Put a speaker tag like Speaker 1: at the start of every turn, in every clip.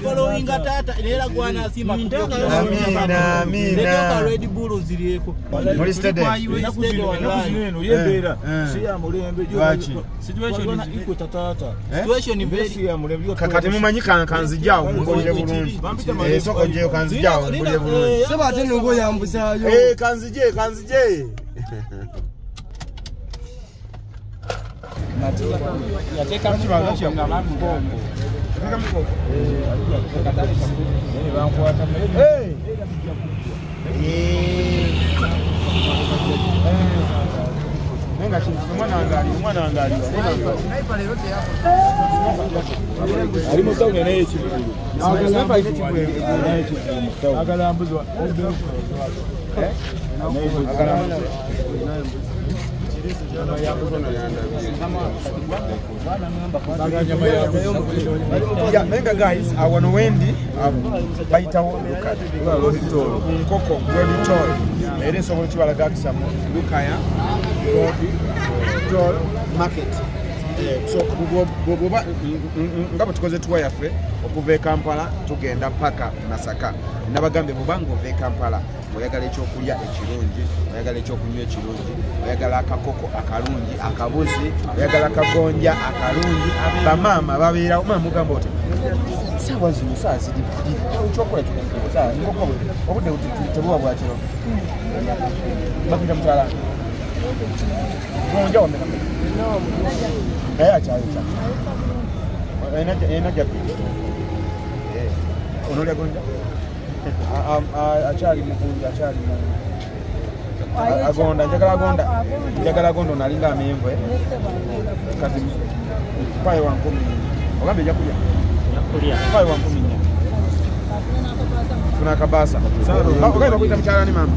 Speaker 1: following tata era gwana simba
Speaker 2: amina amina
Speaker 1: Red Bull ziriyeko
Speaker 2: muri stade
Speaker 3: yebera si ya mulembe
Speaker 1: situation iko tata situation very
Speaker 3: ya mulembe
Speaker 2: kakati mumanyi kanzijao ngolile bulungi soko je kanzijao ngolile bulungi
Speaker 4: seba ate ngo yambusayo
Speaker 2: kanzije
Speaker 1: yateka mchibaga cha ngamangu ngombo
Speaker 2: Nenga chini mwana angali.
Speaker 3: Alimo taune naye chini.
Speaker 2: Sniper ile chini.
Speaker 3: Agalambuzwa.
Speaker 2: Yeah, menga guys, I want to win baita nkoko Gloditol. Ere so much wala gakisa lukaya Gloditol market. So boba ngabo tukoze tuwa yafe okuva Kampala tugenda paka Masaka. Nabagambe bubango ve Kampala. Oyagala ekyokulya ekirungi, oyagala ekyokunywa ekirungi, oyagala akakoko akalungi, akabuzi, oyagala akagonja akalungi, bamama babeera mama mugamba oti sawa zino saa zidi ekyokola ekyo saa nkoko obudde tebuwa bwakiro bakira mutala gonja wameka achayo ena japi onolya gonja achali mukunda achali agonda njagala gonda nalinga amenvwe kati pai wa 10 ogambe yakulia pai wa 10 kuna kabasa okaenda kuita mchalani mama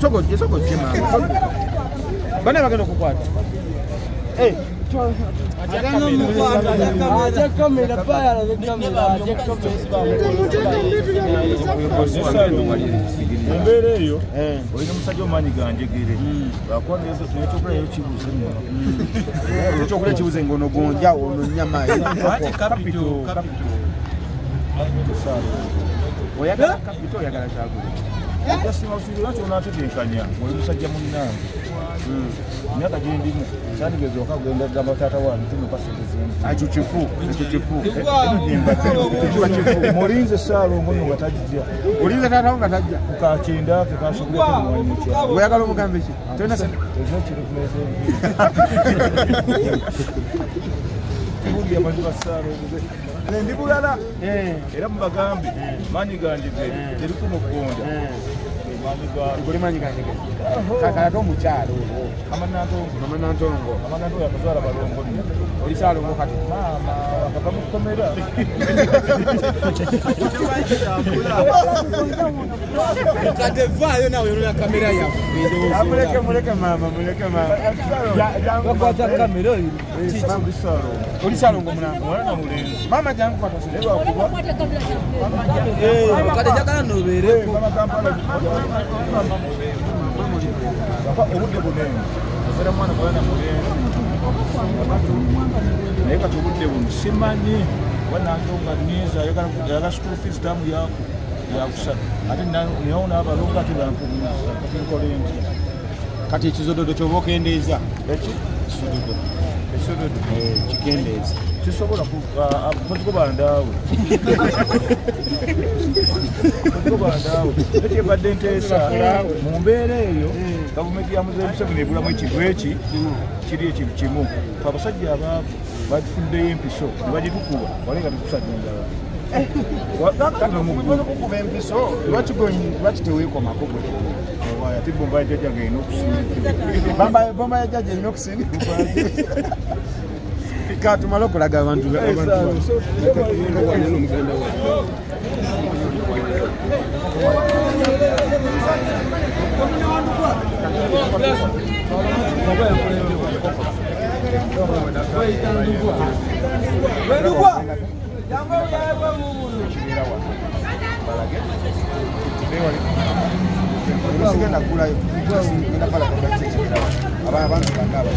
Speaker 2: soko jema bana bagenda kukwata
Speaker 3: Mbere yo oyina musajja omanyi ganjegere bakwana yeso tuyetokula yo kibuze
Speaker 2: nno ekyokulya kibuze ngono gonja ono nyama
Speaker 3: kapito oyagala kapito oyagala kyagula yasima usiri lwaki onatetenkanya oli musajja munnange myaka gyendimu sandigeze okagenda gamba taata wange
Speaker 2: ekyo kifu
Speaker 3: mulinze Saalongo nga tajja
Speaker 2: olinze taata nga tajja
Speaker 3: kukakyenda kekasobuleko muwanyikya
Speaker 2: oyagala omugambe ki tolina
Speaker 3: ezo kiri kumeze amanyi ba Saalongo ndi bulala era mubagambe maanyi gange teriko mugonda
Speaker 2: kulimanyi gange kakala to mukyalo amanantongo
Speaker 3: yakazala balongo
Speaker 2: oli Saalongo kati
Speaker 3: mama akava mukomera
Speaker 4: kade vayo nawe yona kamera yaffe
Speaker 2: muleke mama
Speaker 3: bakwata kamera
Speaker 2: oli Saalongo munango
Speaker 3: mwana mulenzi
Speaker 2: mama jangu kwata
Speaker 3: leba kuba
Speaker 4: kade jakala nobere
Speaker 3: obudde bunene era mwana mwana mulenzi naye kati obudde buno simanyi wanantonga niza yagala school fees tamu yakusatu ate nawo n'abalongo ate bankulinkola enti
Speaker 2: kati ekizododo kyoba okendeeza
Speaker 3: ekisododo
Speaker 2: kikendeeza
Speaker 3: kisobola kugobandaawe ekyebadde nteesa mu mbeera eyo gavumenti ya Muzee Museveni ebulamu ekintu eki kiri ekintu kimu abasajja abaavu bagifuddeyo empiso ne bagitukuba walenga tukusajjangala
Speaker 2: kukuba empiso lwaki teweekomako
Speaker 3: ate bomba ya jjajja ng'erina okusindikibwa
Speaker 2: bomba ya jjajja erina okusindikibwa katumala okulaga abantu sigenda kulayo ngenda pala kwa chichi abantu bangaba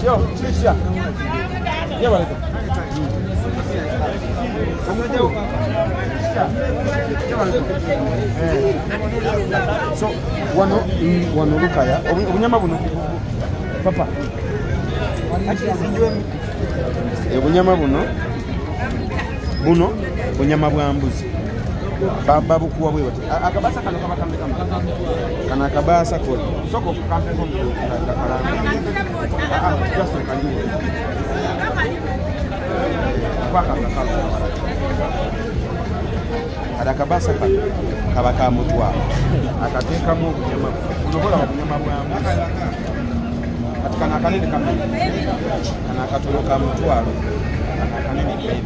Speaker 2: Yo, kisha. Yo, wale. So, wano lukaya. Obunyama buno. Papa. Obunyama buno. Bunyama bwa mbuzi. Baba bukuwa bwe bati. Akabasa kano kaba kambe kambe. Kana akabasa ko. Soko kambe ko kala. Just kanyu. Baka kala. Ada kabasa kaba kamutwa. Akateka mu bunyama. Unobola bunyama bwa mbuzi. Katikana kanene kambe. Kana akatoloka mutwalo. Kanene baby.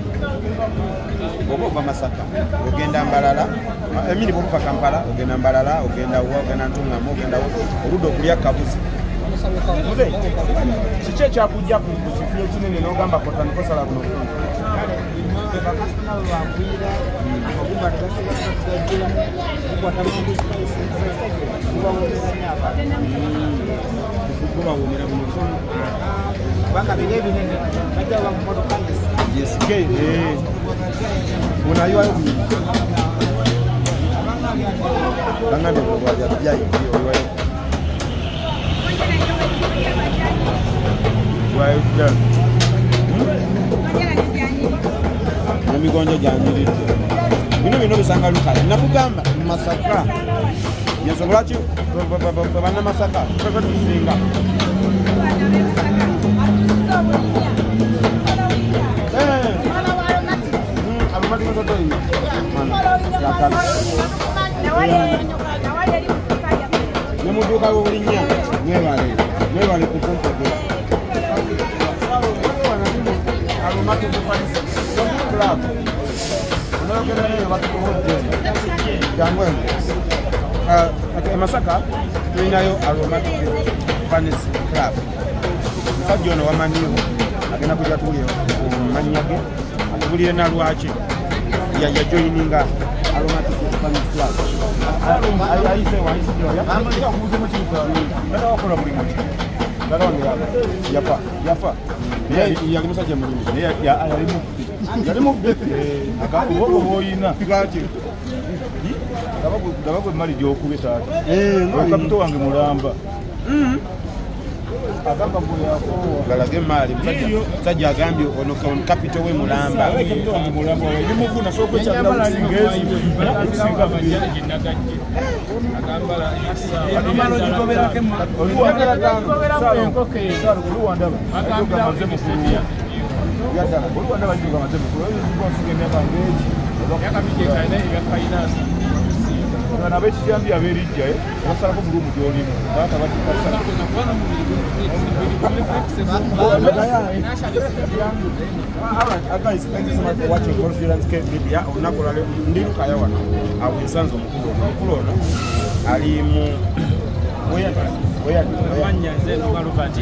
Speaker 2: Bova Masaka, ogenda Mbalala, emini bova Kampala, ogenda Mbalala, ogenda Uwa, ogenda Ntungamo, ogenda Oludo kulya Kabuzi. Muze, kiche kyakujja ku kifiro kinene n'ogamba kotani kosala kuno. Yes, okay. Unayo ayo. Bangade ko ya yo. Why done? Nami gonja janjiri. Bino bisanga lukala. Nakugamba Masaka. Yasobola ki bana Masaka. Kaka tusinga. Nemuduka ulinya mwebale kukumpa kwa alumati kufanisi club unayokena leo watu wote jambo Masaka tuinayo alumati kufanisi club kajono wamaniho agenda kuja tulio manyage atulire na lwache ya joininga alumati kufanisi club aise ya amanya kuuze mu kintu bana wakola buli muntu yafa yali musajja mulungi yalimu akakubo boyina pikati ndabagwe mali gyokube taata kapito wange mulamba agamba boyako galage mali musajja agambye ono kapito we mulamba wange mulamba walimuvuna soko kyagala ngezi kusinga bajja nagaje agambala anomalo jitobera ke oluwandala tano enkoke saro oluwandala agambala mukuru yadala oluwandala jiga mazemu kusinga myaka ngeji myaka mike kaine ya finance na beti jambi aberijja basala ko bulu mujoli bata batikasa guys, thank you so much for watching Confidence K Media. Unakolale ndiru kayawana awisanzo mukulu ali mu
Speaker 5: manya nze Ngalubati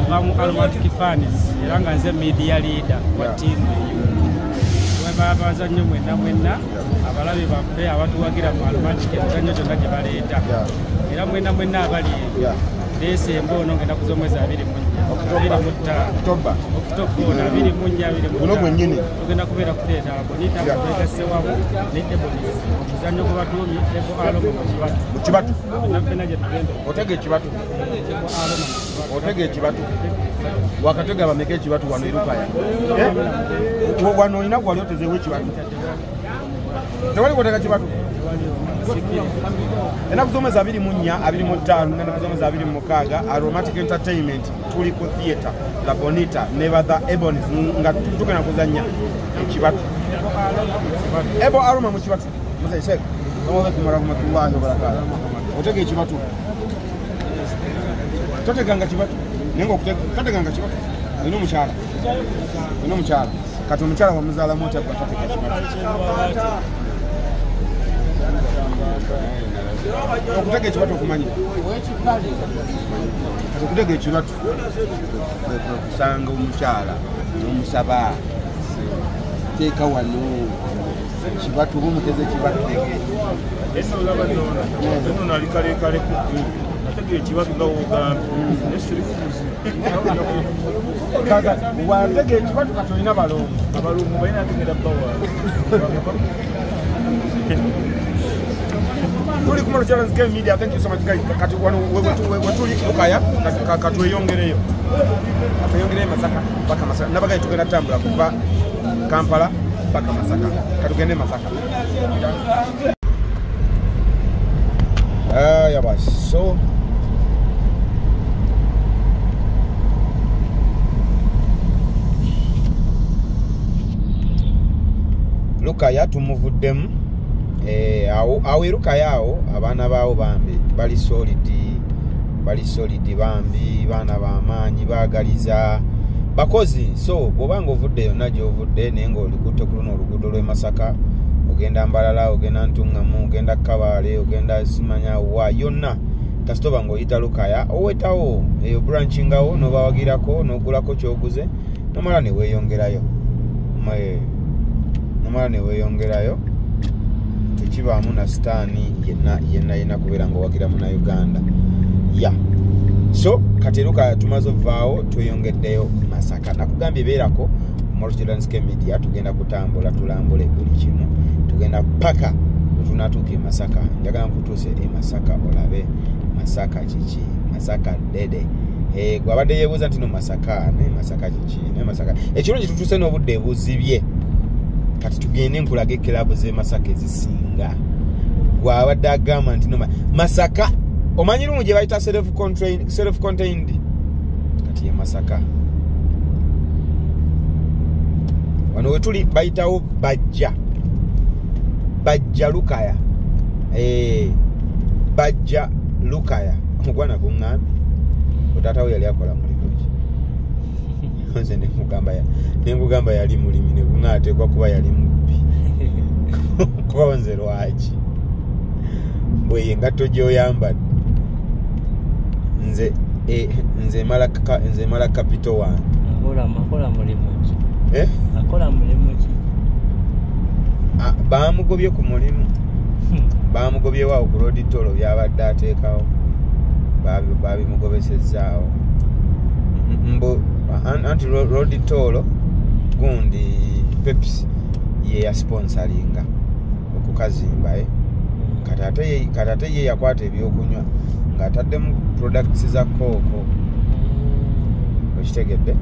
Speaker 5: ngamu Almatic fans era nga nze media leader wa team abazannyo mwenna abalabi baffe abatuwagira mu Almatic emizannyo gyonna gye baleeta era mwenna abali Desemba ono ngenda kuzomweza 25 Oktoba 24 ogenda kubeera kuleeta Bonita kuleeta Sewabo ne Ebonies omuzannyo gwe batuumye Ebo Aloma mu Kibatu naffe gye tugenda
Speaker 2: otege Kibatu wakatega bameke Kibatu wano Irukaya wano olina gwali otezeewo Kibatu tewali kotega Kibatu enaku zomwezi 24 25 nenaku zomwezi 26 Aromatic Entertainment tuli ku theatre La Bonita Nevatha Ebonies nga tugenda kuzannya Kibatu Ebo Aroma mu Kibatu muze shek nowe kumara kumatuwayo barakala otege Kibatu toteganga Kibatu nengo kuteganga Kibatu ino mukyala kati omukyala wamuzala moti akatotega Kibatu okutega Ekibatu okumanyi okutega Ekibatu kusanga omukyala n'omusaba teeka wano Kibatu bumuteze Kibatu tege
Speaker 3: eno olaba nona ali kale ku natege watege ekibatu nga wogambye kaka watege ekibatu katolina balongo abalongo balina ategera bawa tuli kumalo challenge game media. Thank you so much guys. Kati wano wetuli Lukaya katweyongereyo Masaka paka Masaka nabaga tugenda tambula kuva Kampala paka Masaka katugende Masaka. Yeah boss. So Lukaya tumuvuddemu awo Lukaya awo abaana baawo bambi bali solid bambi baana bamaanyi baagaliza bakozi. So bw'obanga ovuddeyo najjo ovudde naye ng'olikutte ku luno oluguudo lw'e Masaka ogenda Mbalala ogenda Ntungamu ogenda Kabaale ogenda simanya wa yonna kasitoba ng'oyita Lukaya owetawo eyo branchingawo n'obawagirako n'ogulako kyoguze nomala ne weeyongerayo tekibaamu na sitaani yenna kubeera ng'owagira mu Uganda. Yeah. So kati Lukaya tumaze ovaawo tweyongeddeyo Masaka. Nakugambye beerako Multi Landscape Media tugenda kutambula tulambule buli kimu tugenda paka tunatuuka e Masaka. Njagala nkutuuse e Masaka olabe Masaka kiki Masaka dede gwabadde yeebuuza nti no Masaka kiki Masaka ekirungi tutuuse n'obudde buzibye kati tugende nkulaga ekilabu z'e Masaka ezisinga gwabadde agamba nti no Masaka omanyi lumu gye bayita self-contained kati ye Masaka wano wetuli bayitawo bajja Lukaya bajja Lukaya omugwana guŋŋambi otaatawo yali akola mulimu ki nze nenkugamba yali mulimi ne guŋaateekwa kuba yali mubbi konze lwaki bweye engatto gyoyambadde nze mala capital wange
Speaker 6: akola mulimu ki akola mulimu ki
Speaker 3: baamugobye ku mulimu baamugobyewo ku road toll byabadde ateekawo babimugobesezaawo anti road toll gundi Pepsi ye yasponsoringa okukazimba kati ate ye yakwata ebyokunywa ng'ataddemu products za kooko okitegedde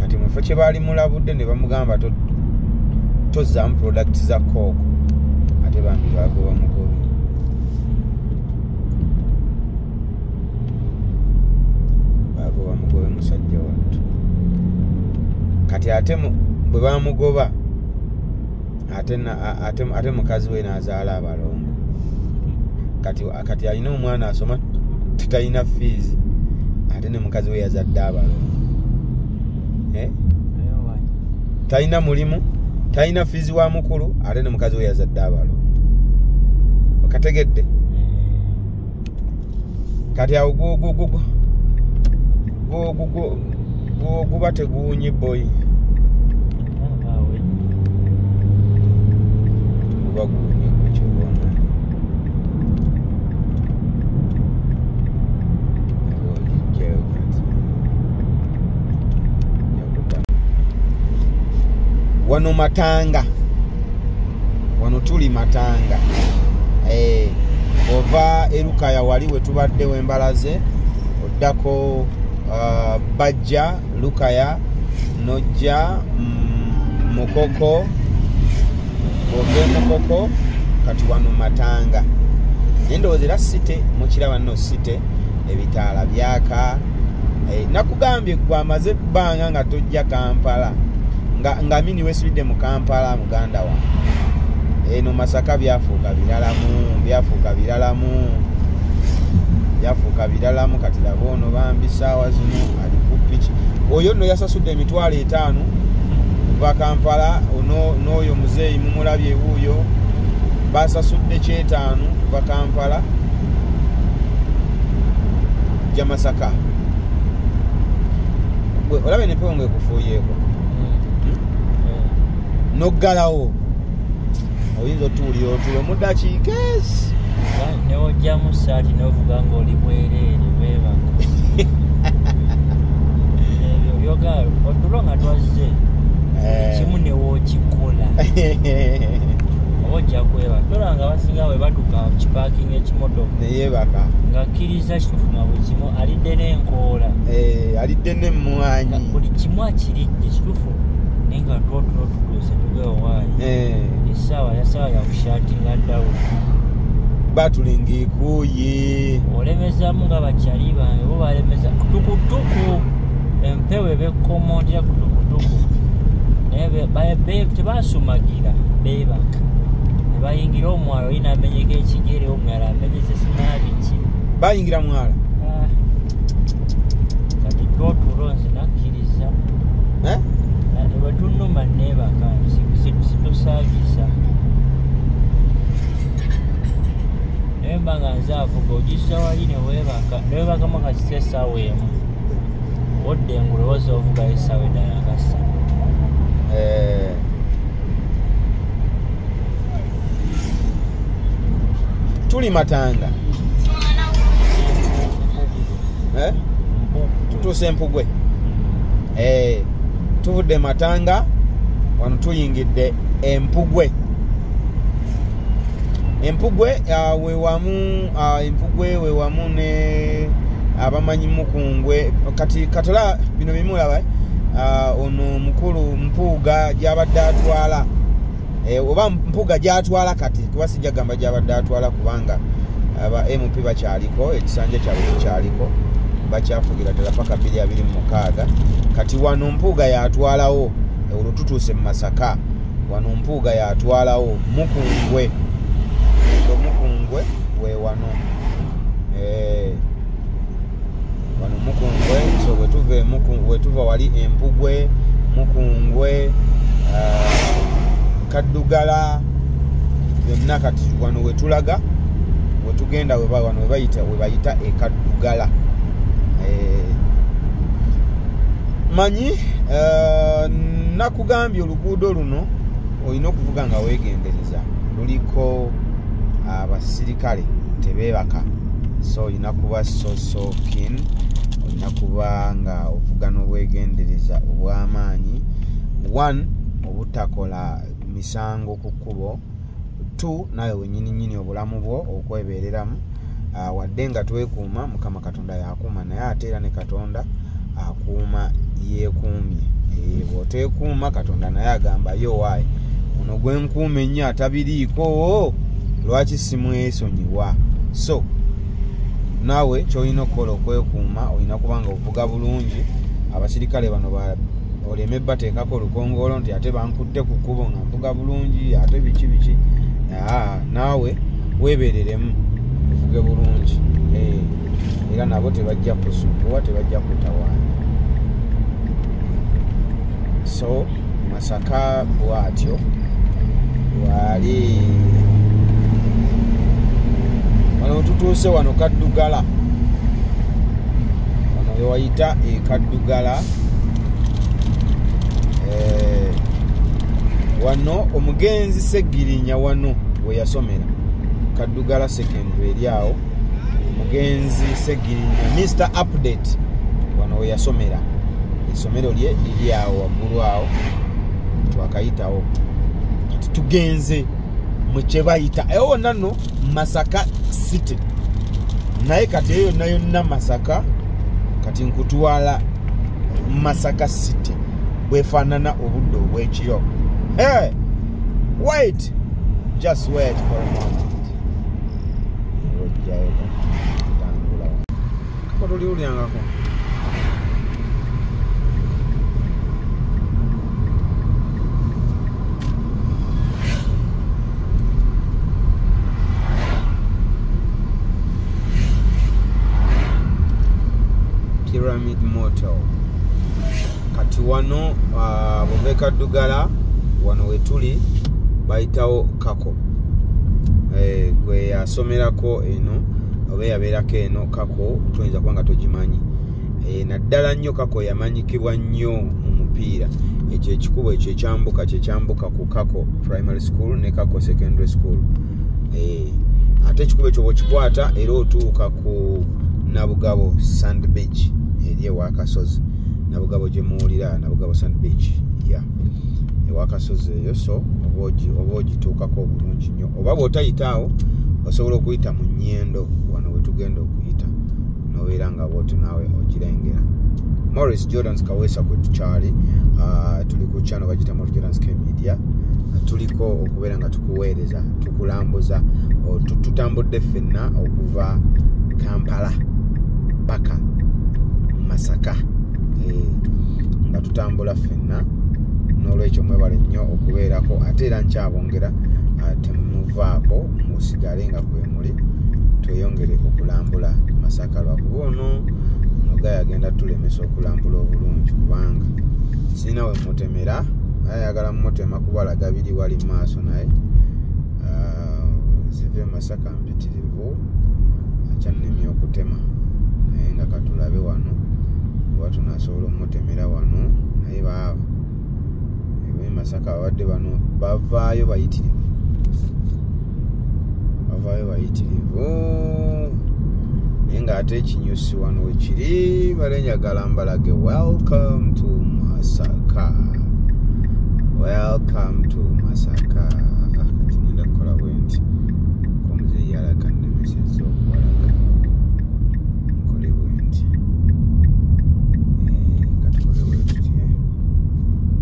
Speaker 3: kati mufo kye baali mulabudde ne bamugamba tozzaamu products za kooko ate bambi bagoba mugobe musajja wattu kati ate bwe bamugoba ate mukazi we n'azaala abalongo kati alina omwana asoma tutalina fees ate ne mukazi we yazadde abalongo talina mulimu talina fees wa mukulu ate ne mukazi we yazadde abalongo okategedde kati awo guba teguwunyi boyi guba guwunyi gwekyobona wano Matanga wano tuli Matanga ova Lukaya wali wetubadde wembalaze oddako bajja Lukaya nojja Mukoko ove Mukoko kati wano Matanga nendowooza era site mukiraba nno site ebitaala byaka nakugambye gwamaze ebbanga nga tojja Kampala nga mini wesubidde mu Kampala muganda wa eno Masaka byafuuka biralamu kati laba ono bambi saawa zino ali ku piki oyo nno yasasudde emitwalo 5 kuva Kampala n'oyo muzeeyi mumulabye wuuyo basasudde 5 kuva Kampala ja Masaka olabe nempewo ng'ekufuuyeeko noggalawo oyinza otuulira otulo mu dakiika
Speaker 6: neojja mu ssaati n'ovuga ng'oli bwereere weebaka ebyo byoga otulo nga twazze kimu newookikola oba ojja kwebaka tola nga basinga bwe batuka kipaakinga ekimotoka
Speaker 2: neyeebaka
Speaker 6: ng'akkiriza kitufu nga buli kimu alidde n'enkoola
Speaker 2: alidde n'emmwanyi
Speaker 6: buli kimu akiridde kitufu naye nga twotulo tutuuse tugewaayo essaawa yakushatinga ddawo
Speaker 2: batulinga ekuuye
Speaker 6: olemezamu nga bakyali bange bo balemeza kutukutuku empewo ebekkomontera kutukutuku naye tebasumagira beebaka ne bayingira omwalo olina amenyeko ekigere omulala amenyese sinaabiki
Speaker 2: bayingira mwala
Speaker 6: kati twotulo nze nakkiriza bwetunuma neebaka situsaagisa naye mba nga nze avuga ogisa wali neweebakamu akasisa essaawa emu odde engulowooza ovugayo essaawa eddala nga ssatu
Speaker 2: tuli Matanga tutuuse Empugwe tuvudde Matanga wano tuyingidde Empugwe wewamu ne abamanyi Mukungwe kati katola bino bimulaba ono mukulu Mpuuga gyabadde atwala oba Mpuuga gyatwala kati kuba sijja gamba gyabadde atwala kubanga aba MP bakyaliko ekisanja kyabwe kikyaliko bakyafugira ddala paka 2026 kati wano Mpuuga yatwalawo olwo tutuuse mu Masaka wano Mpuuga yatwalawo Mukungwe we wano wano Mukungwe so wetuva wali Empugwe Mukungwe Kaddugala byonna kati wano wetulaga wetugenda wano webayita Kaddugala manyi nakugambye oluguudo luno olina okuvuga nga weegendereza luliko abasirikale tebeebaka so olina kuba so keen olina kuba nga ovuga n'obwegendereza obw'amaanyi 1 obutakola misango ku kkubo 2 nawe wenyininyini obulamu bwo okwebeereramu wadde nga twekuuma Mukama Katonda yakuuma naye ate era ne Katonda akuuma yeekuumye bw'oteekuuma Katonda naye agamba yo waayi ono gwenkuuma ennyo atabiriiko lwaki simwesonyiwa so naawe kyolina okukola okwekuuma olina kubanga ovuga bulungi abasirikale bano oleme bateekako olukongolo nti ate bankutte ku kkubo nga mvuga bulungi ate biki naawe weebereremu ovuge bulungi era nabo tebajja kusumbuwa tebajja kutawaanya so Masaka bwatyo wali wano tutuuse wano Kaddugala wano wewayita Kaddugala wano omugenzi Segirinya wano weyasomera Kaddugala secondary eri awo omugenzi Segirinya Mr. Update wano weyasomera essomero lye liri awo waggulu awo twakayitawo kati tugenze mu kye bayita ewo nano Masaka City naye kati eyo yonna Masaka kati nkutwala Masaka City bwefaanana obudde obw'ekiro wait just wait for a moment kako tuliwulyangako Pyramid Motel kati wano bwove Kaddugala wano wetuli bayitawo Kako gwe yasomerako eno oba yabeerako eno Kako tuyinza kuba nga togimanyi naddala nnyo Kako yamanyikibwa nnyo mu mupiira ekyo ekikubo ekyo ekyambuka ku Kako Primary School ne Kako Secondary School ate ekikubo ekyo bw'okikwata era otuuka ku Nabugabo Sand Beach eri ewakasozi. Nabugabo gye muwulira, Nabugabo Sand Beach ewakasozi eyo. So oba ogituukako obulungi nnyo, oba bw'otayitaawo osobola okuyita mu Nnyendo wano we tugenda okuyita n'obeera nga bw'otyo naawe ogirengera. Morris Jordan's Kaweesa kwe tukyali, tuli ku channel bagita Morris Jordan's K Media. Tuliko okubeera nga tukuweereza, tukulambuza, tutambudde ffenna okuva Kampala paka Masaka, nga tutambula ffenna. N'olwekyo mwebale nnyo okubeerako, ate era nkyabongera temuvaako, musigale nga kwe muli, tweyongere okulambula Masaka lwakuba ono Gaya agenda tulemesa okulambula obulungi kubanga sina we mutemera, ayagala mutema kubalaga biri wali maaso naye zive Masaka mpitirivu akyannemye okutema naye nga katulabe wano oba tunasobola omutemera wano naye baaba Masaka abadde bano bavaayo bayitirivu, naye ng'ate ekinyusi wano wekiri balenjagala mbalage welcome to Masaka, welcome to Masaka. Kati ngenda kukola bwe nti komuzeeyi yalaga nnemesezza okubalaga nkole bwe nti katukole bwe tuti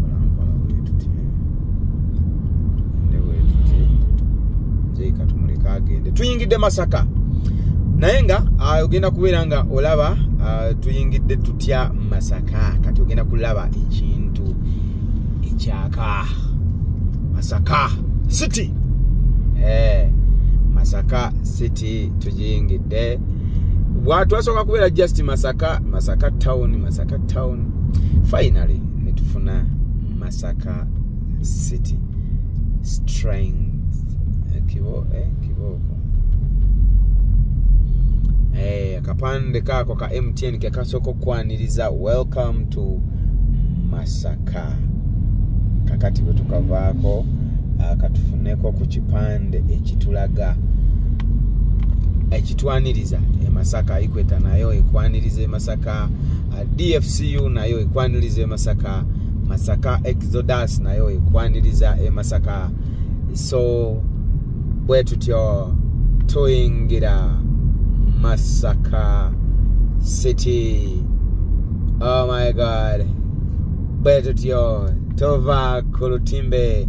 Speaker 2: olampola bwe tuti tugende bwe tuti zeeyi katumuleka agende. Tuyingidde Masaka naye nga ogenda kubeera nga olaba tuyingidde tutya Masaka. Kati ogenda kulaba ekintu ekyaka Masaka City. Masaka City tugiyingidde. Twasooka kubeera just Masaka town. Finally netufuna Masaka City. Strength kiboko akapande kako ka MTN ke kasooka okwaniriza welcome to Masaka. Kakati bwe tukavaako katufuneko ku kipande ekitulaga ekitwaniriza Masaka. Ikweta nayo ekwaniriza Masaka, DFCU nayo ekwaniriza Masaka, Masaka Exodus nayo ekwaniriza Masaka. So bwe tutyo tuyingira Masaka City. Oh my God. Better to Tova Kulutimbe.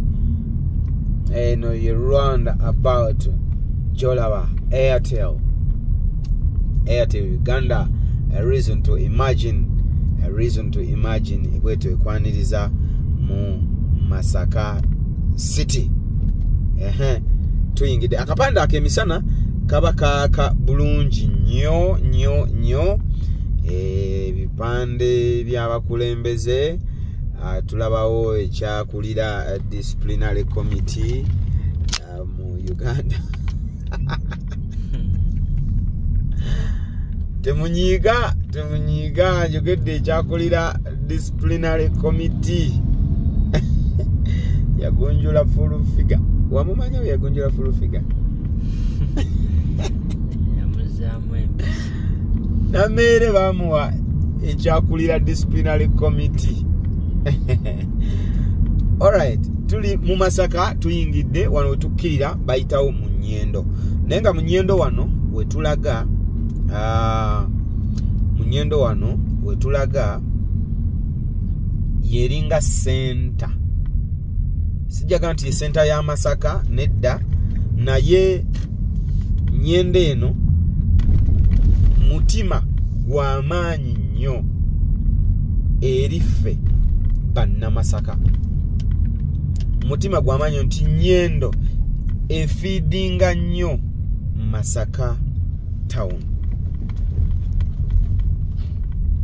Speaker 2: No, you round about Jolawa, Airtel Uganda. A reason to imagine. Egwe to ekwaniriza mu Masaka City. Tuyingide akapanda akemisana kaba kaka bulungi nnyo ebipande by'abakulembeze. Tulabawo ekyakulira disciplinary committee mu Uganda. temunyiga njogedde ekyakulira disciplinary committee. Yagonjola full figure. Wamumanya yagonjola full figure? Namere bamuwa ekyakulira disciplinary committee. Alright, tuli mu Masaka tuyingidde wano wetukkirira bayitawo mu Nnyendo. Naye nga mu Nnyendo wano wetulaga yeringa center. Sijaga nti center ya Masaka nedda, naye Nnyendo eno mutima gw'amaanyi nnyo eriffe banna Masaka. Mutima gw'amaanyi nti Nnyendo efeedinga nnyo Masaka town.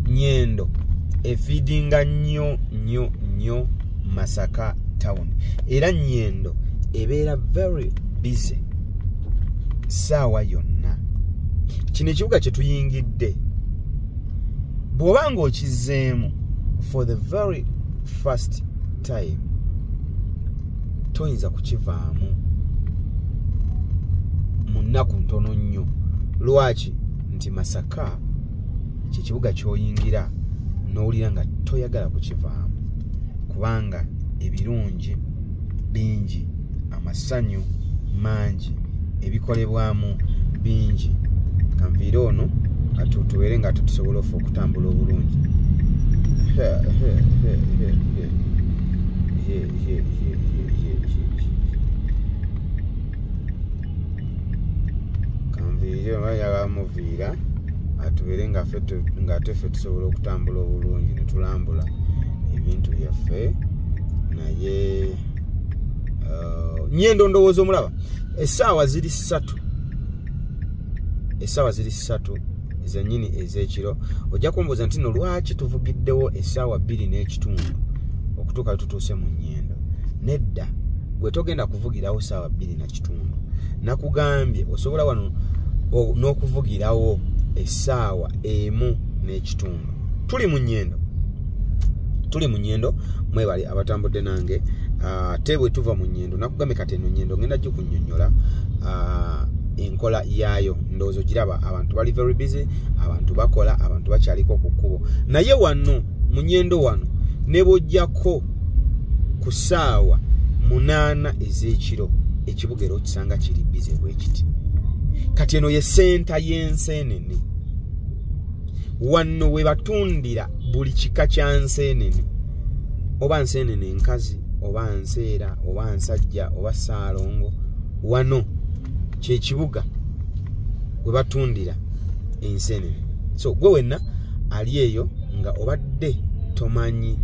Speaker 2: Nnyendo efeedinga nnyo Masaka town. Era Nnyendo ebeera very busy saawa yonna. Kino ekibuga kye tuyingidde bw'oba ng'okizeemu for the very first time toyinza kukivaamu. Mu ennaku ntono nnyo. Lwaki? Nti Masaka kikibuga kyoyingira n'owulira nga toyagala kukivaamu kubanga ebirungi bingi, amasanyu mangi, ebikolebwamu bingi. Kanviire ono tubeere nga tusobola okutambula obulungi. Kanviire yabamuviira atubeere nga ate ffe tusobola okutambula obulungi ne tulambula ebintu byaffe. Naye Nyendo ndowooza omulaba essaawa ziri 3 ezannyini ez'ekiro. Ojja kumbuuza nti no lwaki tuvugiddewo essaawa 2:30 okutuuka tutuuse mu Nyendo? Nedda, gwe togenda kuvugirawo ssaawa 2:30. Nakugambye osobola wano n'okuvugirawo essaawa 1:30. Tuli mu Nyendo, mwebale abatambudde nange. Ate bwe tuva mu Nyendo nakugambye kati eno Nyendo ngenda gikunnyonnyola enkola yaayo. Ndowooza giraba abantu bali very busy, abantu bakola, abantu bakyaliko ku kkubo. Naye wano mu Nyendo wano ne bw'ojjako ku ssaawa 8 ez'ekiro ekibuga era okisanga kiri busy bwe kiti. Kati eno ye senta y'enseenene. Wano we batundira buli kika kya nseenene, oba nseenene nkazi, oba nseera, oba nsajja, oba saalongo. Wano kye kibuga we batundira enseenene. So gwe wenna ali eyo nga obadde tomanyi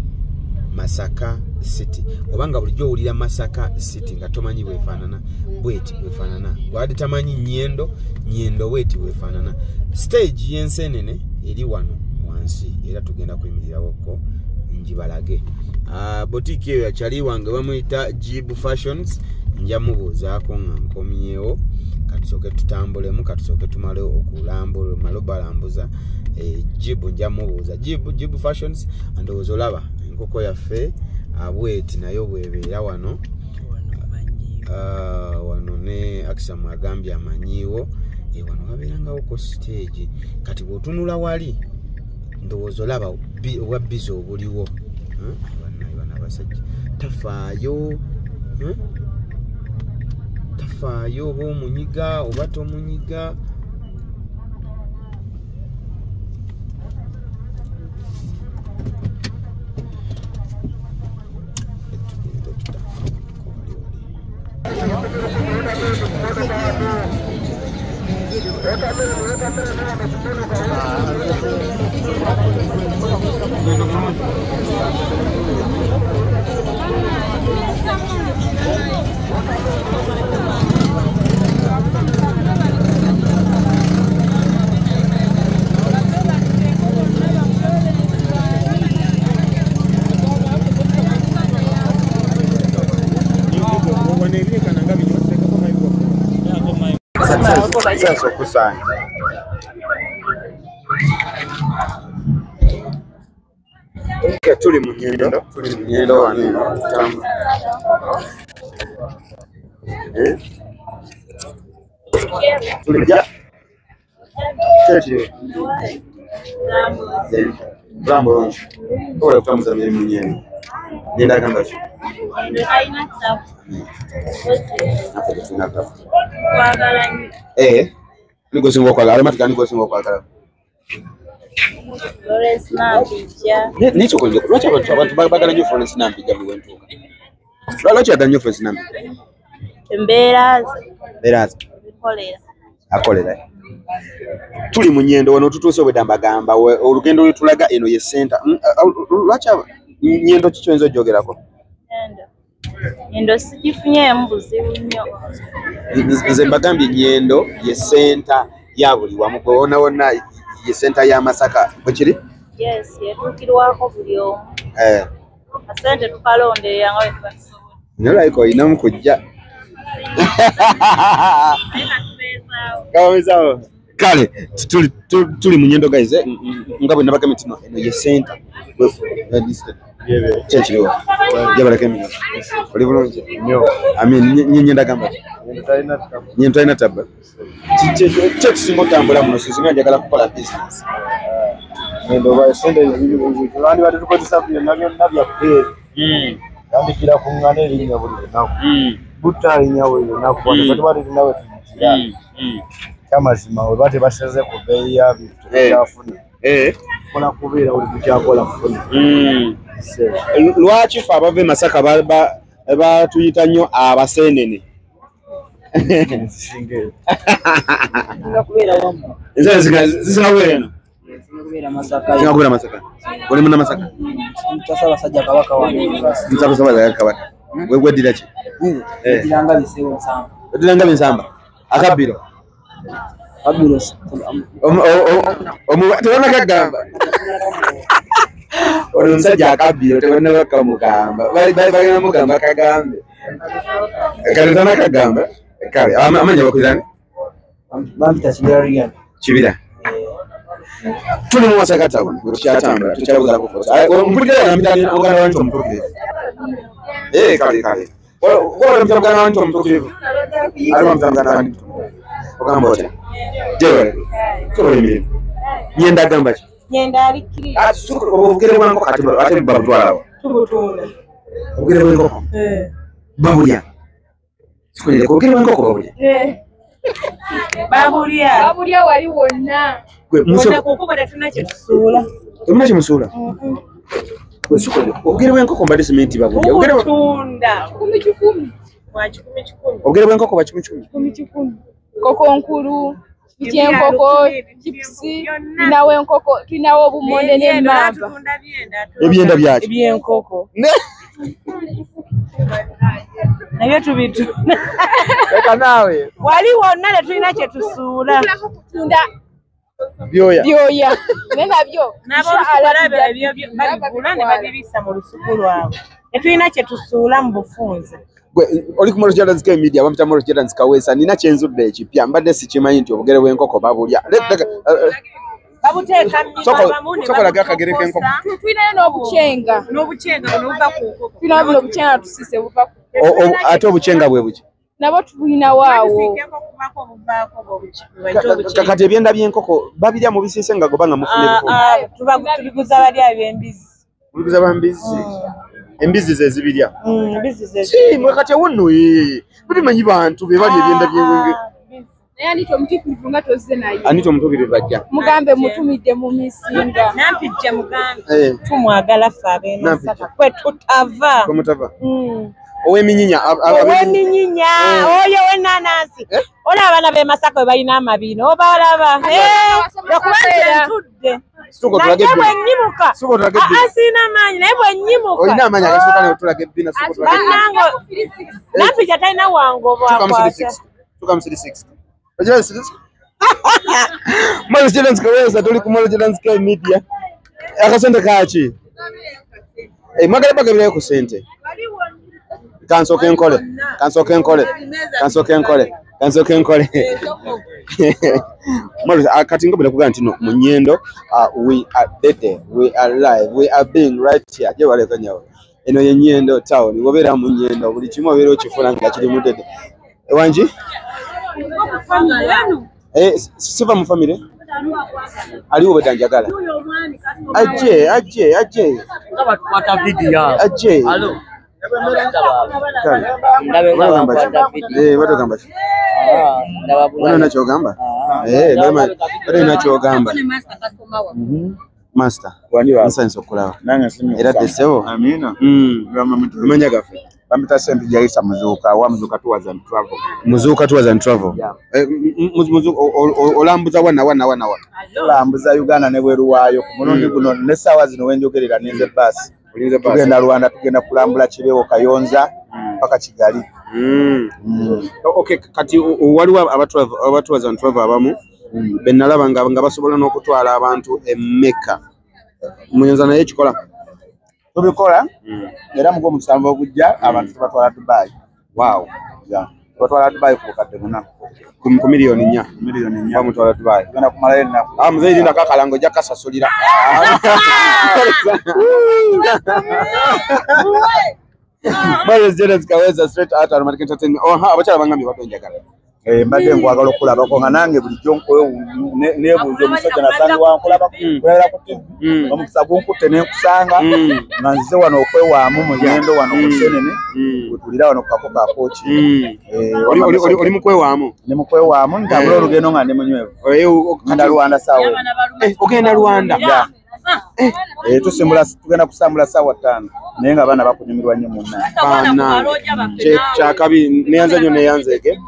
Speaker 2: Masaka City, obanga bulijjo owulira Masaka City nga tomanyi bwefaanana bweti bwefaanana. Gwadde tamanyi Nyendo bweti bwefaanana. Stage y'enseenene eri wano wansi era tugenda kuyimirirako njibalage. Boutique eyo yakyali wange bamuyita Jib Fashions. Nja mubuuzaako nga nkomyewo katusooke tutambulemu, katusooke tumale okulambula balambuza Jib. Nja mubuuza Jib Fashions. Ndowooza olaba enkoko yaffe bweti nayo bwebeera wano. Wano ne Akisa mwagambye amanyiiwo. Wano wabeerangawo ko stage. Kati bw'otunula wali ndowooza olaba obwa bizi obuliwo. Bana abasajja tafaayo oba omunyiga oba tomunyiga. Sasa kusanya tuli mu Nyendo wano tamu. Tulija chechi Brambo ora kutamuza mu Nyendo nenda kanga shi aina tsapu niko singo kwa automatically niko singo kwa kala Florence Nambija nicho konje lwacha abantu bagala nyo Florence Nambija mu wentuka lwacha danyo Florence Nambija Mberaza akolera tuli mu Nyendo wano tutuuse obwedamba gamba olugendo lutulaga eno ye center. Lwacha Nyendo kichwenzo jogerako
Speaker 7: Nyendo sikifunye mbuzi nnyo.
Speaker 2: Nze mbagambye Nyendo ye center ya buli wamu wona ye center ya Masaka bwekiri.
Speaker 7: Yes, yetukirwako buli omu. Asante tukalonde yanga wetubasobola.
Speaker 2: Nyola iko inamu kujja. Kaweza kale tuli mu Nyendo guys ngabo nabagambye tino eno ye center. Chechiriwa. Jabala kemi. Oli bulungi. Nnyo. Amin nyinyi ndagamba. Nyinyi tayina tabba. Check singo tambula muno singa njagala kukola business.
Speaker 3: Ndo ba sende abandi bali tukozesa ku nabya pe. Yandikira ku ngane erinnya buli lunaku. Butta erinnya buli lunaku. Bati bali nawe tujira. Kamazima we bate baseze ku bei ya bitu byafuna. Kola kubeera uli kukyakola kufuna.
Speaker 2: Lwaki fa abave Masaka batuyita nnyo abasenene?
Speaker 3: Singe.
Speaker 2: Zinakubeera Masaka. Zinakubeera Masaka. Oli muna Masaka.
Speaker 4: Tasaba sajja kabaka wange.
Speaker 2: Nsaba kabaka. Wewe dira ki?
Speaker 4: Dilanga bisewo nsamba.
Speaker 2: Dilanga binsamba. Akabiro.
Speaker 4: Abiro.
Speaker 2: Tubona kagamba. Oli musajja akabiro tubona bakamugamba. Bali mugamba kagambe. Kale tana kagamba. Kale amanya bakuzani.
Speaker 4: Bampita Kibira.
Speaker 2: Kibira. Tuli mu Masaka town. Tukyatambula tukyabuza kufosa. Mpulira namita ogana wantu omutukuvu. Kale. Wala mtamgana wantu omutukuvu. Ali mtamgana wantu. Ogamba otya. Jewe. Tuli nyenda gamba ki?
Speaker 7: Nyenda alikiri.
Speaker 2: Suko obugere bwanko kati ate babutwala.
Speaker 7: Tubutunda.
Speaker 2: Obugere bwanko. Babulya. Sikole obugere bwanko babulya.
Speaker 7: Babulya wali wonna. Wonna kuko batuna kye tusuula.
Speaker 2: Tumuna kimusula. Gwe sikole obugere bwanko mbadde cement babulya. Obugere
Speaker 7: tunda. 10 Wa 10.
Speaker 2: Obugere bwanko ba 10.
Speaker 8: Koko nkulu. Kyenkoko, chipsi, inawe nkoko, tunawo bumonde ne mamba.
Speaker 2: Ebyenda byaki?
Speaker 7: Ebyenkoko. Nabyo tubitu.
Speaker 2: Leka nawe.
Speaker 7: Wali wonna ne tulina kye tusuula.
Speaker 8: Tunda
Speaker 2: Byoya.
Speaker 8: Nena byo.
Speaker 7: Nabo lusukula ebyo babigula ne babibisa mu lusuku lwabwe. Ne tulina kye tusuula mu bufunze.
Speaker 2: Oli ku Moros Jordan's Media bamita Moros Jordan's Kawesa nina kyenzudde ekipya mbadde sikimanyi nti obugere bw'enkoko babulya.
Speaker 7: Babuteeka mmibamuni.
Speaker 2: Sokolaga akagere k'enkoko.
Speaker 8: Tulinayo n'obucenga.
Speaker 7: N'obucenga buva ku nkoko.
Speaker 8: Tulina buno obucenga tusise buva ku.
Speaker 2: Ate obucenga bwe buki?
Speaker 8: Nabo tulina waawo.
Speaker 2: Kati ebyenda by'enkoko babirya mu bisiise nga gobanga mufune
Speaker 7: tubiguza bali ab'embizi.
Speaker 2: Mubiguza bambizi. Embizi ze zibirya.
Speaker 7: Embizi ze.
Speaker 2: Si mwakati wonno bimanyi bantu be bali ebyenda by'engenge.
Speaker 8: Naye anito omutikulivu nga tozze naye.
Speaker 2: Anito omutubire bajja.
Speaker 8: Mugambe mutumidde mu misinga.
Speaker 7: Nampijja mugambe. Tumwagala ffe ab'emasaka. Kwe tutava.
Speaker 2: Kwe mutava. Oweminyinya.
Speaker 7: Oweminyinya. Oyo w'ennaanansi. Olaba abaana b'e Masaka bwe balina amabiina. Obalaba. Okubeera ntudde.
Speaker 2: Suko tulage
Speaker 7: bino. Nyimuka.
Speaker 2: Suko tulage bino.
Speaker 7: Asina amaanyi naye bwe nyimuka.
Speaker 2: Olina amaanyi agasooka ne tulage bino suko tulage bino.
Speaker 7: Bannango. Nampijja talina wango bwakwata.
Speaker 2: Tuka mu 36. Ojja 36. Moros Jordan's Kawesa tuli ku Moros Jordan's Media. Akasente kaaki? Mwagala bagabirayo ku sente. Kansoke nkole. Moros kati ngobera kuga ntino mu Nyendo we are dead, we are alive, we are being right here. Je wale kanyawo. Eno ye Nyendo town. Ngobera mu Nyendo buli kimu obera okifuna nga kiri mu dede. Ewanji? Siva mu family? Aliwo betanjagala. Ajje.
Speaker 6: Ngaba tukwata video.
Speaker 2: Ajje.
Speaker 6: Allo.
Speaker 2: Batogamba ki? Wano nakyogamba? Bali nakyogamba. Master. Nsanso okulaba. Era tesebo.
Speaker 3: Amina.
Speaker 2: Manya gafe.
Speaker 3: Bamita St. Jaisa Muzuka wa Muzuka Tours and Travel.
Speaker 2: Muzuka Tours and Travel. Olambuza wana.
Speaker 3: Olambuza Uganda ne bweru waayo. Mulundi guno ne sawa zino wenjogerera ninze bus. Tugenda Rwanda tugenda kulambula Kibewo Kayonza mpaka Kigali.
Speaker 2: Okay, kati waliwo aba Tours and Travel abamu benalaba nga basobola n'okutwala abantu Mecca. Muyinza naye ekikola.
Speaker 3: Tubikola era mugo musanvu ogujja abantu tubatwala Dubai.
Speaker 2: Wow. batwala Dubai ku kadde muna
Speaker 3: ku milioni 4
Speaker 2: milioni 4
Speaker 3: bamutwala Dubai
Speaker 2: genda kumala yenna
Speaker 3: mzee linda kakalango jakasasulira Bale Zenes kaweza straight out Aromatic Entertainment abachala bangambi batonjagala
Speaker 2: mbadde ngwagala okulabako nga nange bulijjo nebuuza omusajja nasangi wankulaba kulabira ku TV omukisa gunkutte nenkusanga nga nzize wano okwewaamu mugendo wano ku Senene wetulira wano ku kako ka Kochi
Speaker 3: oli mukwewaamu
Speaker 2: ne mukwewaamu ntambula olugendo nga ndi munywevu kanda Rwanda sawa
Speaker 3: ogenda Rwanda
Speaker 2: tugenda kusambula sawa 5 naye nga abaana bakunyumirwa nnyo munna
Speaker 3: kyakabi neyanza nyo neyanzeke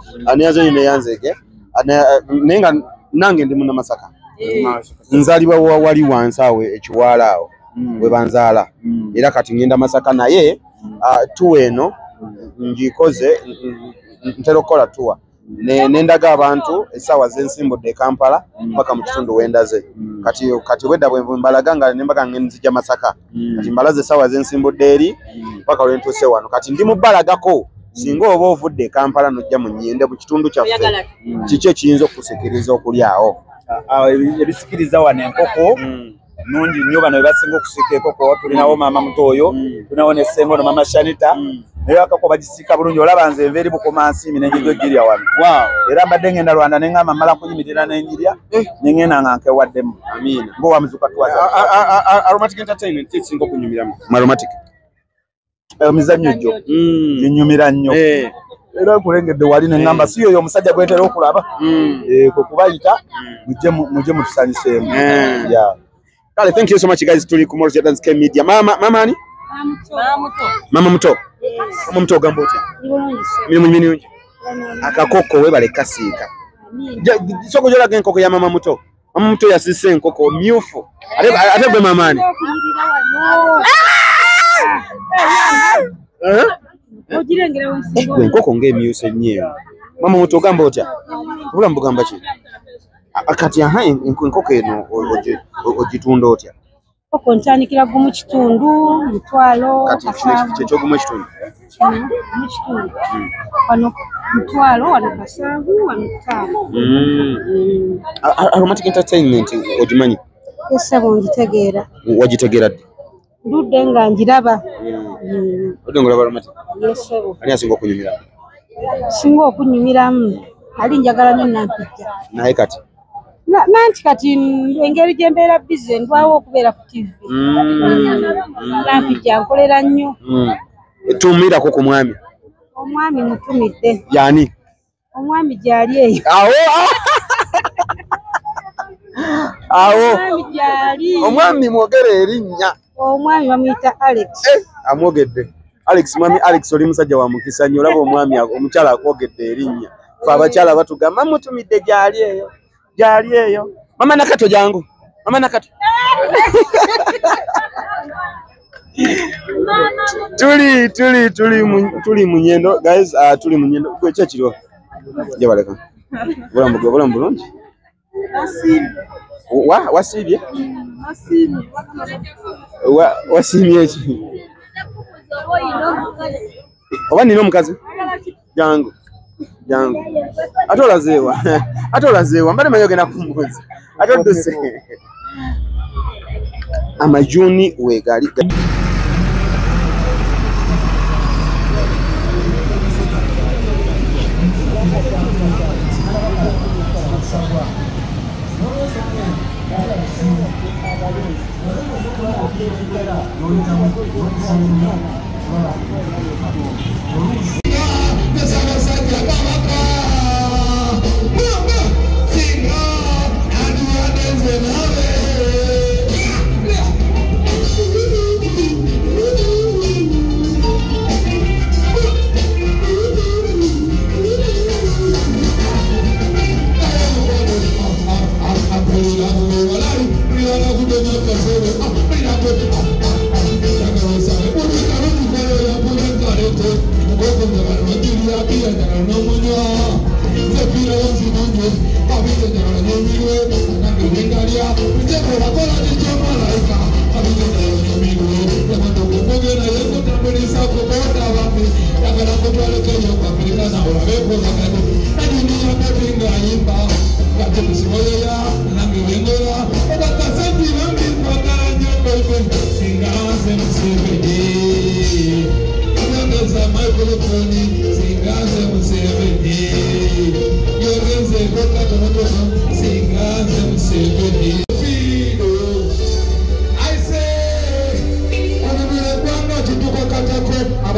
Speaker 3: naye nga nange ndi muna Masaka nzalibwa wali wansi awo ekiwaala awo we banzaala era kati ngenda Masaka naye tuwa eno ngikoze ntera okukola tuwa nendaga abantu essaawa z'ensimbudde Kampala mpaka mu kitundu wendaze kati wedda bwe mbalaga nga nembaga nzija Masaka kati mbalaze essaawa z'ensimbudde eri mpaka lwentuuse wano kati ndi mubalagako singa oba ovudde Kampala nojja mu Nnyende mu kitundu kyaffe kiki ekiyinza okusikiriza okulyawo
Speaker 2: ebisikiriza wano enkoko nungi nnyo bano bebasinga okusika enkoko tulinawo maama muto oyo tulinawo ne Ssengo no Mama Shanita naye akako bagisiika bulungi olaba nze enva eri bukomansiimi nenjiryo girya wano era mbadde ngenda Rwanda neŋŋamba mmala kunyimirira nenjirya neŋŋenda nga nkewaddemu amiina ng'owamuzuka twaza
Speaker 3: Aromatic Entertainment kisinga okunyumiramu Aromatic
Speaker 2: emizannyo gyo ginyumira nnyo era nkulengedde wali neŋŋamba si yoyo omusajja gwetera okulaba kwe kubayita mujje mutusanyiseemu.
Speaker 3: Kale, thank you so much guys. Tuli ku Morris Dance Media. Mama ani? Mama muto. Mama muto gamboti. Mimi akakoko we bale kasika. Soko jola genkoko ya mama muto. Mama muto yasise enkoko myufu. Ate gwe mama ani?
Speaker 7: Ojirengera wisi.
Speaker 3: Enkoko ngemyuse nnyo. Mama muto gamboti. Bula mbugamba ki? Akati aha enkoko eno ogitunda otya?
Speaker 7: Koko ntandikira gumu kitundu mutwalo
Speaker 3: kati kyo gumu kitundu
Speaker 7: wano mutwalo wano kasanvu wano ttaano.
Speaker 3: Aromatic Entertainment ogimanyi?
Speaker 7: Esebo ngitegeera.
Speaker 3: Wagitegeera ddi?
Speaker 7: Ndudde nga njiraba.
Speaker 3: Odde ngolaba Aromatic?
Speaker 7: Yesebo.
Speaker 3: Ani asinga okunyumira?
Speaker 7: Singa okunyumiramu ali njagala nnyo Nampijja.
Speaker 3: Naye kati?
Speaker 7: Nanti kati engeri gye mbeera bize ndwawo okubeera ku TV. Nampijja nkolera nnyo.
Speaker 3: Tumirako ku mwami?
Speaker 7: Omwami mutumidde.
Speaker 3: Yani?
Speaker 7: Omwami gyali eyo.
Speaker 3: Awo.
Speaker 7: Omwami
Speaker 3: mwogere erinnya.
Speaker 7: Omwami bamuyita Alex.
Speaker 3: Amwogedde. Mwami Alex oli musajja wa mukisa nnyo olaba omwami omukyala akwogedde erinnya. Fe abakyala batugamba mutumidde gyali eyo. Jali eyo. Mama Nakato jangu. Mama Nakato. Tuli munyendo guys, tuli munyendo kwe kyakiro. Je baleka. Bola mbulungi. Wasibye?
Speaker 7: Wasibye.
Speaker 3: Wasibye ki? Oba nino omukazi? Jangu. Atolazeewa mbale mayoge nakumbuzi atoduse amajuni wegali
Speaker 9: Africana,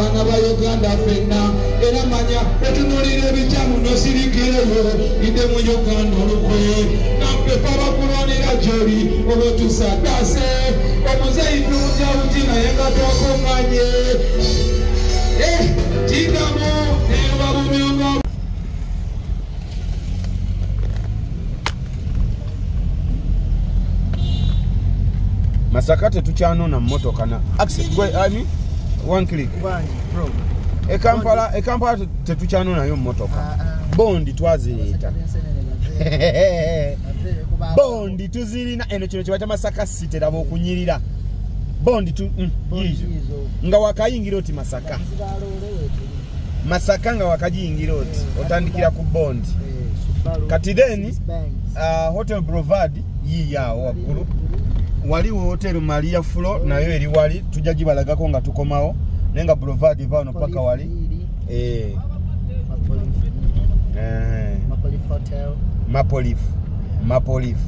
Speaker 9: abaana ba Uganda ffenna era manya etunulira ebikyamu nosirikireyo ide mu Uganda olukwe naffe twabakulwanira gy'oli olwo tusaddaase omuzeyitu njawuki naye nga twakunganye kigamu nebabumyonga
Speaker 2: Masaka tetukyanoona mmotoka na access one click Kampala tetukyanonayo mmotoka bondi twazireeta bondi tuzirina eno kino kye bayita Masaka City raba okunyirira bondi nga wakayingira oti Masaka nga wakagiyingira oti otandikira ku bondi kati then Hotel Boulevard yiyawo waggulu waliwo Hotel Maria Flo nayo eri wali tujja gibalagako nga tukomawo nenga Boulevard vano paka wali Mapolif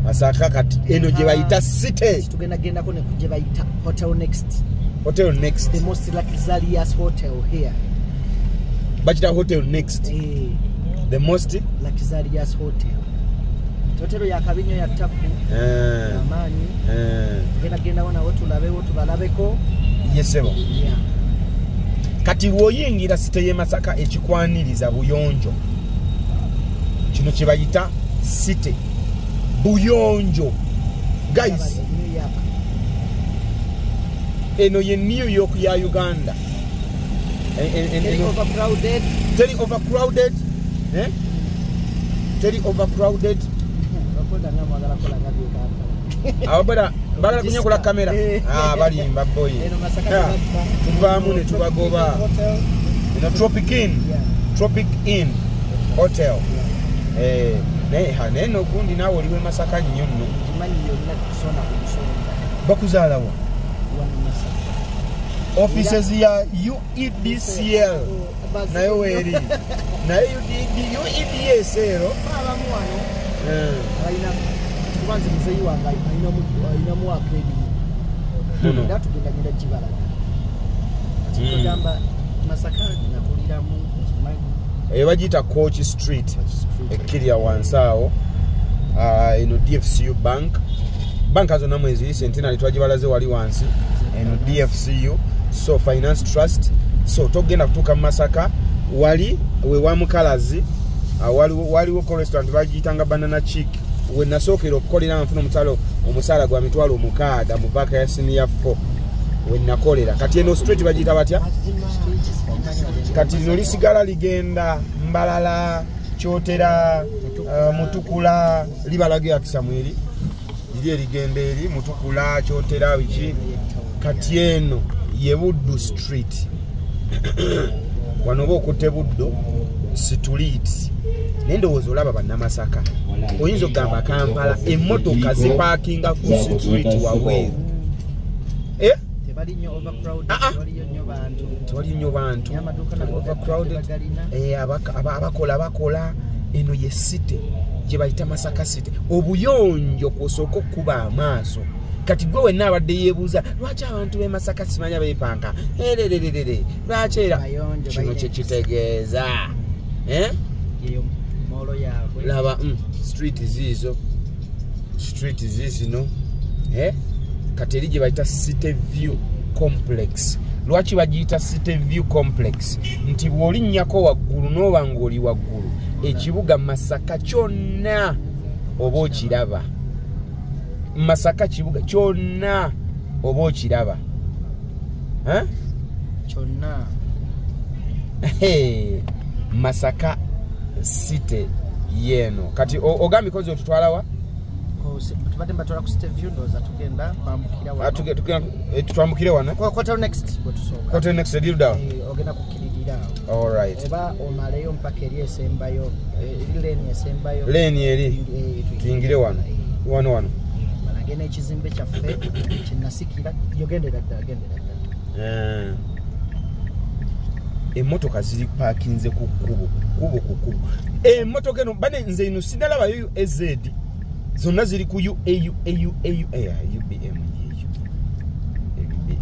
Speaker 2: Masaka kati eno gye bayita city
Speaker 10: tugenda ko ne kuje bayita Hotel Next the most luxurious hotel here
Speaker 2: Bachita Hotel Next the most
Speaker 10: luxurious hotel Hotel ya kabinyo ya tapu amani genda wana watu tubalabeko
Speaker 2: yesebo kati woyingira site ye Masaka ekikwaniriza buyonjo kino kye bayita city buyonjo guys eno ye New York ya Uganda overcrowded ababada bagala kunya kula kamera balimba boy tuvaamu ne tubagoba eno Tropic Inn Hotel neno kundi nawe oliwe Masaka nnyo nno bakuzaalawo offices ya UEDCL nayo weri nayo UEDS ero
Speaker 10: kubanza muzeyi wanga ina mu akredi ndatu genda jibalaga tugamba Masaka nakulira mu
Speaker 2: bagita Coach Street ekirya wansaawo eno DFCU bank azona mwezi centenary twagibalaze wali wansi eno DFCU so finance trust so togenda kutuka Masaka wali we wa mukalazi waliwo ko restaurant bagitanga Banana Chick we nasokero okukolera nfuna omusala gwa mitwalo omukaaga mu baka ya senior 4 we nakolera kati eno street bagita batya kati no lisigala ligenda Mbalala Kyotera Mutukula libalage akisamwiri liri ligenda eri Mutukula Kyotera wiki kati eno ye Buddu Street wano bokutte Buddu street nendowooza olaba bannamasaka oyinza okugamba Kampala emmotoka zipakinga ku street waweeru tewali nnyo bantu abakola eno ye city gye bayita Masaka City obuyonjo kusooka okuba amaaso kati gwe wenna abadde yeebuuza lwaki abantu b'e Masaka simanya beepanka lwaki era kino kye kitegeeza laba street zizino kati eri gye bayita City View Complex lwaki bagiyita City View Complex nti bw'olinnyako waggulu n'oba ng'oli waggulu ekibuga Masaka kyonna oba okiraba Masaka kibuga kyonna oba okiraba
Speaker 10: kyonna
Speaker 2: Masaka City yeno kati ogambye kozi otutwalawa
Speaker 10: tubadde mbatwala ku City View ndoza tugenda kwambukira
Speaker 2: wano tutwambukire wano
Speaker 10: Hotel Next
Speaker 2: edilda
Speaker 10: ogenda kukiririra
Speaker 2: all right
Speaker 10: oba omaleyo mpaka eri esembayo lane esembayo
Speaker 2: lane eri tuyingire wano
Speaker 10: balagena ekizimbe kyaffe kinasikira yogendera ddala
Speaker 2: emmotoka ziri parkinze ku kubo emmotoka eno bane nze ino sinalaba yo EZ zonna ziri ku UBM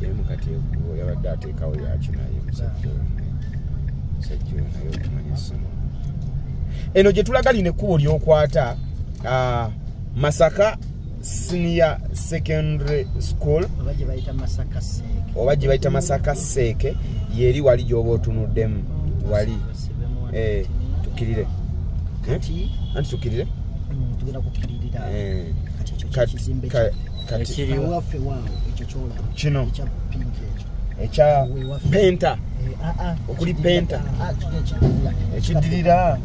Speaker 2: yemu kati ekubo yabadde ateekawo yakinaye musajja naye okumanya ssoma eno gye tulagali nekkubo ly'okwata Masaka Senior Secondary School oba gye bayita Masaka Seeke yeri wali gy'oba otunuddemu wali tukirire anti tukirire
Speaker 10: tugenda kukiririra kati waffe waawo ekyo kyola
Speaker 2: kino ekya penta okuli penta ekidirira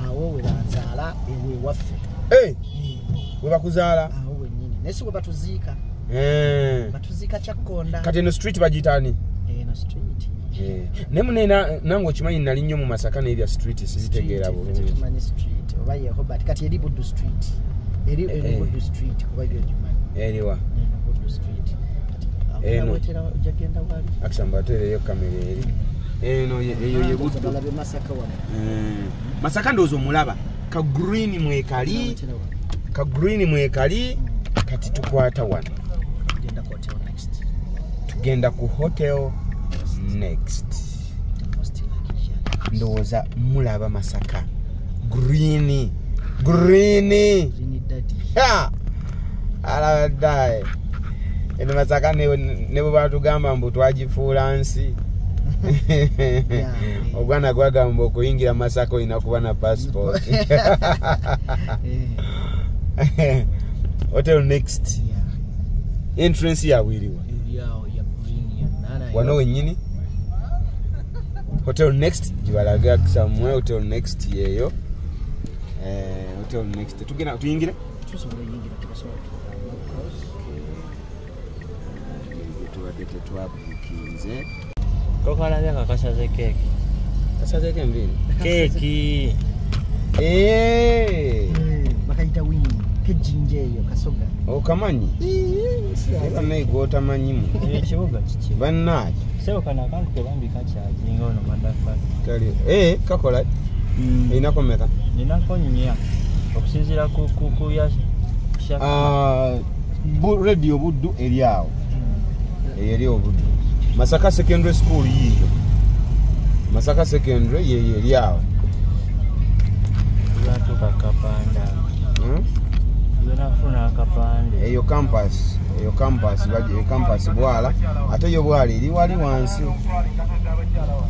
Speaker 10: awo we bazaala ewe waffe
Speaker 2: we bakuzaala
Speaker 10: awo wennyini naye si we batuziika batuziika Kyakkonda
Speaker 2: kati eno street bagiyitaani
Speaker 10: eno street
Speaker 2: naye mune nange okimanyi nali nnyo mu Masaka n'erya street sizitegeera bulungi
Speaker 10: oba Yehobat kati eri Buddu street eri Buddu street kuba ebyo gimanyi
Speaker 2: eriwa
Speaker 10: Buddu street
Speaker 2: eno
Speaker 10: jagenda wali
Speaker 2: akisamba tereyo kamera eri eno eyo ye Buddu
Speaker 10: balabe Masaka wano
Speaker 2: Masaka ndowooza omulaba ka green mwekali kati tukwata wano tugenda ku hotel next ndowooza mulaba Masaka green alabaddaye eno Masaka ne bwe batugamba mbu twagifuula nsi ogwana gwagamba okuyingira Masaka olina kuba na passport hotel next entrance yaabwe eriwa wano wennyini hotel next gibalaga somewhere hotel next yeyo hotel next tugenda tuyingire tubadde tetwabukinze
Speaker 6: kokalabya kakasaze keeki
Speaker 2: kasazeke mbiri
Speaker 6: keeki
Speaker 10: bakayita wini kejinja eyo kasoga
Speaker 2: okamanyi bannaye gwotamanyimu
Speaker 6: ekibuga kiki
Speaker 2: bannaaki
Speaker 6: sebo kana akantu kebambika kyaginga ono madafali
Speaker 2: kali kakola einako meka
Speaker 6: ninako nnya okusinziira ku ya
Speaker 2: radio Buddu eri awo eri Obuddu Masaka Secondary School yiyo Masaka Secondary yeyo eri awo
Speaker 6: latuka kapanda nafuna akapande
Speaker 2: eyo campus bwala ate yo bwala eri wali wansi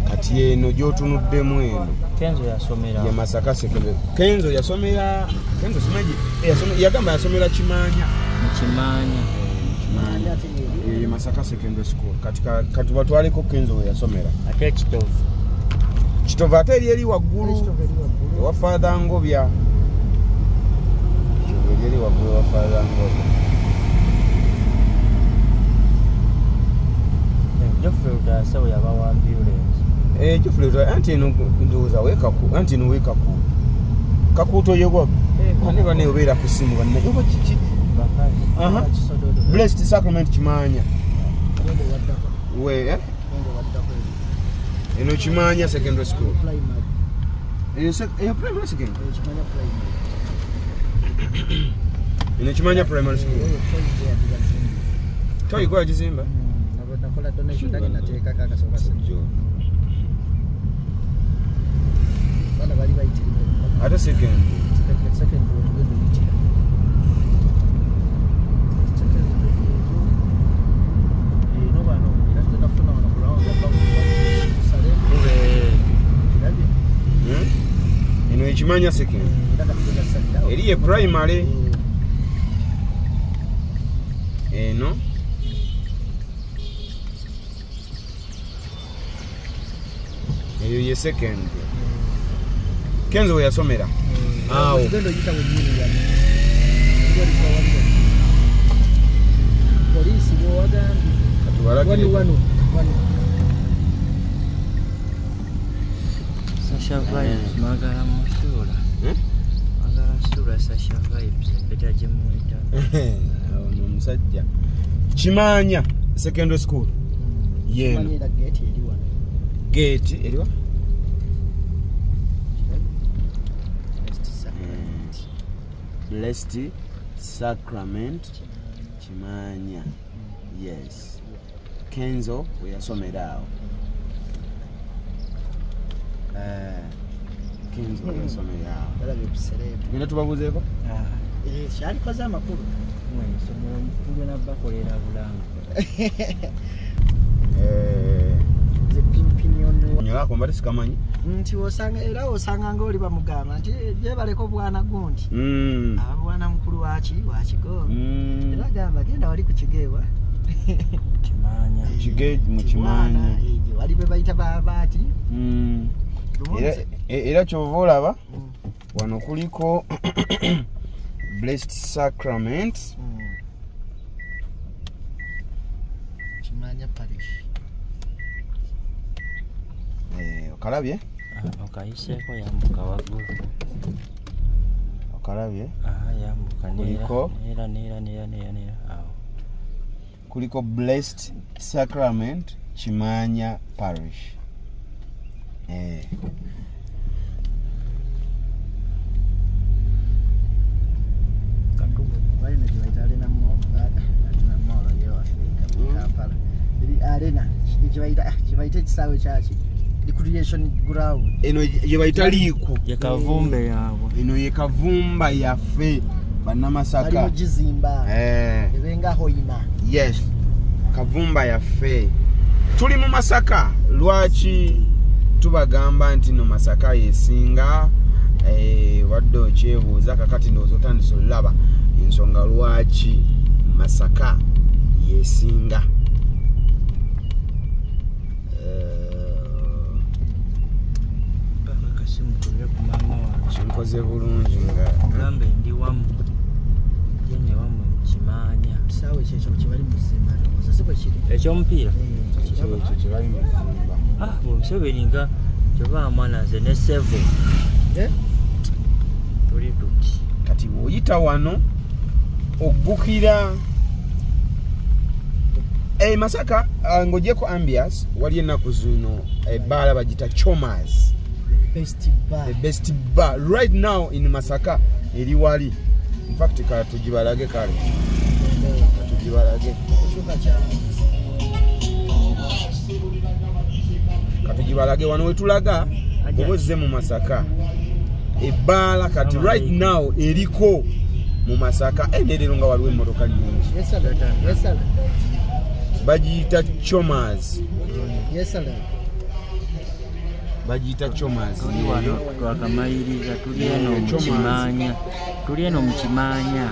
Speaker 2: kati eno gyotunuddemu eno
Speaker 6: Kenzo yasomera
Speaker 2: ya Masaka Secondary Kenzo yasomera Kenzo simaji yagamba yasomera Kimanya Masaka Secondary School kati batwaliko Kenzo yasomera
Speaker 6: ate
Speaker 2: Kitovu ate eri waggulu wa Father Ngobya eri waggulu wa Father Ngobya
Speaker 6: Geoffrey utasawo yaba wa ambulance
Speaker 2: Geoffrey anti no ndoza wekaku anti no wekaku kakuto yegwa ane bane obera kusimu bane yoba kiki Blessed Sacrament Kimanya we eno Kimanya Secondary School primary second eno Kimanya Primary School toyi kwa Jizimba
Speaker 10: nakola donation ndani nateeka kaka soka senjo bana bali baiti
Speaker 2: ata second ino Kimanya second eri primary eno eyo ye second Kenzo we yasomera awo
Speaker 10: ngendo yita wenyini ya polisi bo wagambi
Speaker 2: katubalagire
Speaker 10: wano
Speaker 6: Sasha Vibes magala musura magala sura Sasha Vibes betaje muita
Speaker 2: ono musajja Kimanya Secondary School yeno gate eriwa Blessed Sacrament Kimanya yes Kenzo we yasomera awo. Kenzo we yasomera awo.
Speaker 10: Balabe biserebe.
Speaker 2: Tugenda tubabuzeeko?
Speaker 10: Kyali koze amakulu.
Speaker 6: Somero mukulu n'abakolera Bulango.
Speaker 10: Ze pimpini ono.
Speaker 2: Nyalako mbate sikamanyi.
Speaker 10: Nti osanga ng'oli bamugamba nti gye baleko bwana gundi. Bwana mukulu wakigo. Era gamba genda wali ku Kigewa.
Speaker 6: Kimanya.
Speaker 2: Kigeji mu Kimanya.
Speaker 10: Wali be bayita baati.
Speaker 2: Era kyova olaba wano kuliko Blessed Sacrament.
Speaker 10: Kimanya parish.
Speaker 2: Okalabye?
Speaker 6: Okayiseeko yambuka waggulu.
Speaker 2: Okalabye?
Speaker 6: Yambuka neera awo.
Speaker 2: Kuliko Blessed Sacrament Kimanya parish.
Speaker 10: kibaita ekisaawe kyaki recreation ground
Speaker 2: eno ye bayita liiku
Speaker 6: ye kavumbe yaabwe
Speaker 2: eno ye kavumba yaffe bannamasaka
Speaker 10: ali mugizimba ebenga hoina
Speaker 2: yes kavumba yaffe tuli mu Masaka lwaki tubagamba nti no Masaka yesinga wadde okyebuuza kakati ndowooza otandise olaba ensonga lwaki Masaka yesinga kinkoze bulungi nga
Speaker 6: gambe ndi wamu jene wamu Kimanya
Speaker 10: kisaawe kyekyo kibali muzimba ndowooza si bwe kiri
Speaker 6: ekyomupiira
Speaker 2: ekyo kibali muzimba
Speaker 6: Museveni nga kyobamwanaze ne Sevo tuli tuti
Speaker 2: kati bw'oyita wano oggukira Masaka ng'ogyeko ambias wali ennaku zino ebbaala bagita Chomas the best bar right now in Masaka eri wali in fact katugibalage kale katugibalage wano wetulaga obwezze mu Masaka ebbaala kati right now eriko mu Masaka nerero nga waliwo emmotoka nyingi bagiyita Chomas bagiyita Chomas
Speaker 6: wano twakamayiriza tuli eno mu Kimanya